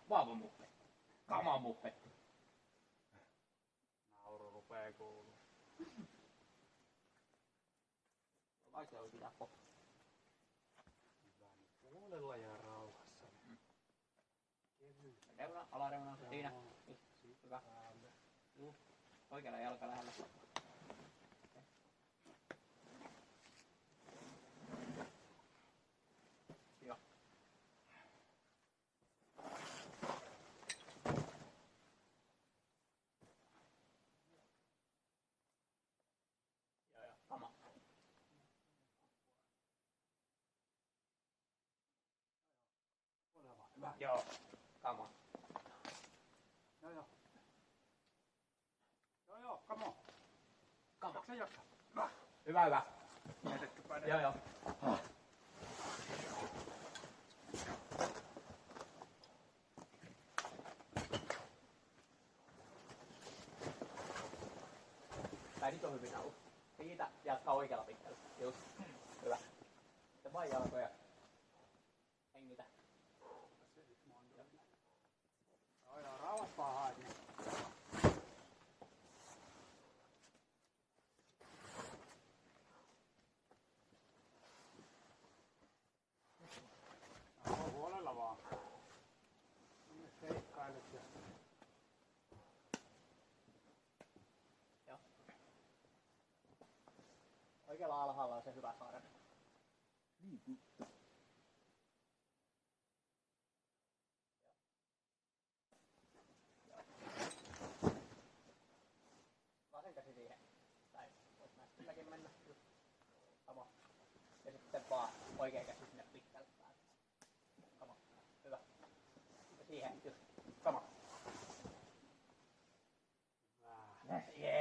Vauva muppe. Kama muppe. Nauru rupee kuuluu. Vaikea oli pitää poppa. Puolella ja rauhassa. Reuna, alareuna, siinä. Hyvä. Juu. Oikealla jalka lähellä. Joo. Joo, kama. Hyvä. Joo, kama. Joo. Joo, come on. Kama. Jaksa. Hyvä. Mietitkö päin? Joo. Tää nyt on hyvin ollut. Siitä jatkaa oikealla pitkällä. Just. Hyvä. Sitten vain jalkoja. Hengitä. Joo, rauhassa haet. Huolella vaan. Seikkailet ja... Joo. Oikealla alhaalla on se hyvä saada. Vasen käsi siihen. Tai voit näin silläkin mennä. Sama. Ja sitten vaan oikea käsi sinne pitkälle päälle. Sama. Hyvä. Ja siihen just. Sama. Vähän. Jee.